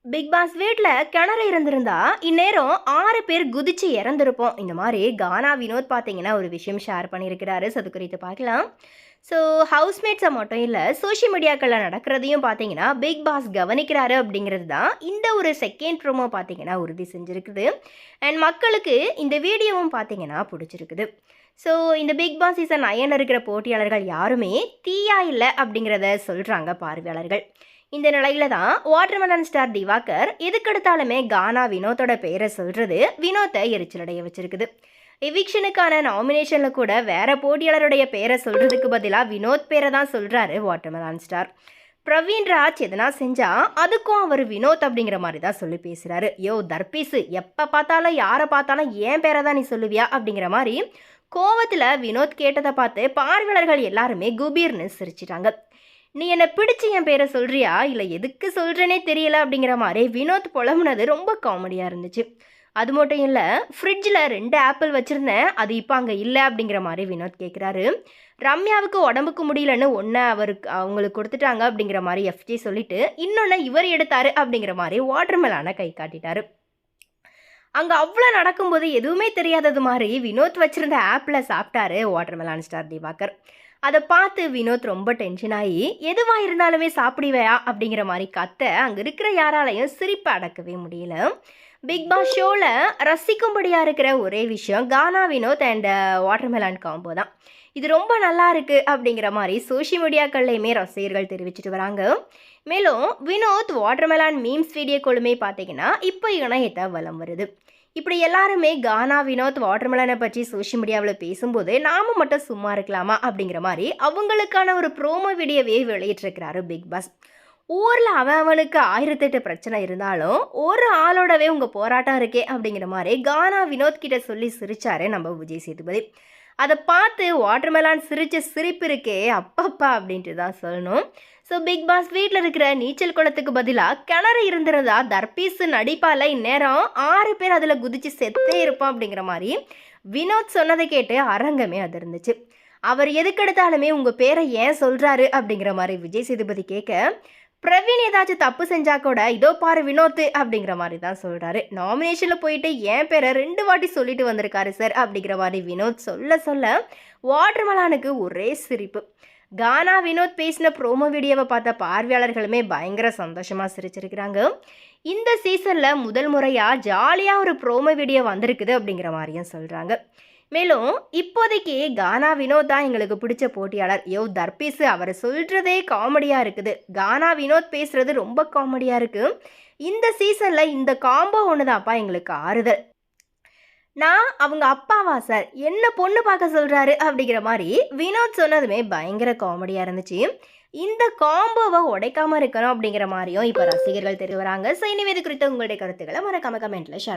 Big pass வீட்டில் கிணறு இருந்திருந்தா இந்நேரம் 6 பேர் குதிச்சு இறந்துருப்போம். இந்த மாதிரி கானா வினோத் பார்த்தீங்கன்னா ஒரு விஷயம் ஷேர் பண்ணியிருக்கிறாரு. ஸோ அது குறித்து பார்க்கலாம். ஸோ ஹவுஸ்மேட்ஸை மட்டும் இல்லை, சோஷியல் மீடியாக்களில் நடக்கிறதையும் பார்த்தீங்கன்னா பிக் பாஸ் கவனிக்கிறாரு அப்படிங்கிறது தான் இந்த ஒரு செகண்ட் ப்ரோமோ பார்த்தீங்கன்னா உறுதி செஞ்சுருக்குது. அண்ட் மக்களுக்கு இந்த வீடியோவும் பார்த்தீங்கன்னா பிடிச்சிருக்குது. ஸோ இந்த பிக் பாஸ் சீசன் 9 இருக்கிற போட்டியாளர்கள் யாருமே தீயா இல்லை அப்படிங்கிறத சொல்கிறாங்க பார்வையாளர்கள். இந்த நிலையில தான் வாட்டர்மெலன் ஸ்டார் திவாகர் எதுக்கெடுத்தாலுமே கானா வினோத்தோட பேரை சொல்றது வினோத்தை எரிச்சலடைய வச்சிருக்குது. எவிக்ஷனுக்கான நாமினேஷன்ல கூட வேற போட்டியாளருடைய பேரை சொல்றதுக்கு பதிலாக வினோத் பேரை தான் சொல்றாரு வாட்டர்மெலன் ஸ்டார். பிரவீன் ராஜ் எதனா செஞ்சா அதுக்கும் அவர் வினோத் அப்படிங்கிற மாதிரி தான் சொல்லி பேசுறாரு. யோ தர்பீஸு, எப்போ பார்த்தாலும் யாரை பார்த்தாலும் ஏன் பேரை தான் நீ சொல்லுவியா அப்படிங்கிற மாதிரி கோவத்தில் வினோத் கேட்டதை பார்த்து பார்வையாளர்கள் எல்லாருமே குபீர்னு சிரிச்சிட்டாங்க. நீ என்னை பிடிச்சி என் பேரை சொல்கிறியா, இல்லை எதுக்கு சொல்கிறேனே தெரியல அப்படிங்கிற மாதிரி வினோத் புலம்புனது ரொம்ப காமெடியாக இருந்துச்சு. அது மட்டும் இல்லை, ஃப்ரிட்ஜில் 2 ஆப்பிள் வச்சுருந்தேன், அது இப்போ அங்கே இல்லை அப்படிங்கிற மாதிரி வினோத் கேட்குறாரு. ரம்யாவுக்கு உடம்புக்கு முடியலன்னு ஒன்று அவங்களுக்கு கொடுத்துட்டாங்க அப்படிங்கிற மாதிரி எஃப்ஜி சொல்லிட்டு இன்னொன்று இவர் எடுத்தாரு அப்படிங்கிற மாதிரி வாட்டர்மெலான கை காட்டிட்டாரு. அங்கே அவ்வளோ நடக்கும்போது எதுவுமே தெரியாதது மாதிரி வினோத் வச்சுருந்த ஆப்பில் சாப்பிட்டாரு வாட்டர்மெலான் ஸ்டார் திவாகர். அதை பார்த்து வினோத் ரொம்ப டென்ஷன் ஆகி எதுவாக இருந்தாலுமே சாப்பிடுவையா அப்படிங்கிற மாதிரி கத்த அங்கே இருக்கிற யாராலையும் சிரிப்பை அடக்கவே முடியல. பிக் பாஸ் ஷோவில் ரசிக்கும்படியாக இருக்கிற ஒரே விஷயம் கானா வினோத் அண்ட் வாட்டர்மெலான் காம்போ தான். இது ரொம்ப நல்லா இருக்குது அப்படிங்கிற மாதிரி சோஷியல் மீடியாக்கள்லையுமே ரசிகர்கள் தெரிவிச்சிட்டு வராங்க. மேலும் வினோத் வாட்டர்மெலான் மீம்ஸ் வீடியோ கொழுமே பார்த்தீங்கன்னா இப்போ இணையத்தை வலம் வருது. இப்படி எல்லாருமே கானா வினோத் வாட்டர்மெலனை பற்றி சோஷியல் மீடியாவில் பேசும்போது நாம மட்டும் சும்மா இருக்கலாமா அப்படிங்கிற மாதிரி அவங்களுக்கான ஒரு ப்ரோமோ வீடியோவே வெளியிட்டிருக்கிறாரு பிக் பாஸ். ஊரில் அவனுக்கு 1008 பிரச்சனை இருந்தாலும் ஒரு ஆளோடவே உங்கள் போராட்டம் இருக்கே அப்படிங்கிற மாதிரி கானா வினோத் கிட்ட சொல்லி சிரிச்சாரு நம்ம விஜய் சேதுபதி. அதை பார்த்து வாட்டர்மெலான் சிரிச்ச சிரிப்பு இருக்கே அப்பப்பா அப்படின்ட்டு தான் சொல்லணும். ஸோ பிக் பாஸ் வீட்டில் இருக்கிற நீச்சல் குளத்துக்கு பதிலாக கிணறு இருந்திருந்தா தர்பீஸு நடிப்பால் இந்நேரம் 6 பேர் அதில் குதிச்சு செத்தே இருப்போம் அப்படிங்கிற மாதிரி வினோத் சொன்னதை கேட்டு அரங்கமே அது இருந்துச்சு. அவர் எதுக்கெடுத்தாலுமே உங்கள் பேரை ஏன் சொல்கிறாரு அப்படிங்கிற மாதிரி விஜய் சேதுபதி கேட்க, பிரவீன் ஏதாச்சும் தப்பு செஞ்சா கூட இதோ பாரு வினோத் அப்படிங்கிற மாதிரி தான் சொல்கிறாரு. நாமினேஷனில் போயிட்டு என் பேரை 2 வாட்டி சொல்லிட்டு வந்திருக்காரு சார் அப்படிங்கிற மாதிரி வினோத் சொல்ல வாட்டர்மெலானுக்கு ஒரே சிரிப்பு. கானா வினோத் பேசின ப்ரோமோ வீடியோவை பார்த்த பார்வையாளர்களுமே பயங்கர சந்தோஷமாக சிரிச்சிருக்கிறாங்க. இந்த சீசனில் முதல் முறையாக ஜாலியாக ஒரு ப்ரோமோ வீடியோ வந்திருக்குது அப்படிங்கிற மாதிரியும் சொல்கிறாங்க. மேலும் இப்போதைக்கு கானா வினோத் தான் எங்களுக்கு பிடிச்ச போட்டியாளர். யோ தர்பீஸு, அவர் சொல்கிறதே காமெடியாக இருக்குது, கானா வினோத் பேசுகிறது ரொம்ப காமெடியாக இருக்குது. இந்த சீசனில் இந்த காம்போ ஒன்று தான்ப்பா எங்களுக்கு ஆறுதல். நான் அவங்க அப்பாவா சார், என்ன பொண்ணு பார்க்க சொல்கிறாரு அப்படிங்கிற மாதிரி வினோத் சொன்னதுமே பயங்கர காமெடியாக இருந்துச்சு. இந்த காம்போவை உடைக்காமல் இருக்கணும் அப்படிங்கிற மாதிரியும் இப்போ ரசிகர்கள் தெரிவிக்கிறாங்க. ஸோ இனிமே இது குறித்து உங்களுடைய கருத்துக்களை மறக்காம கமெண்ட்டில் ஷேர்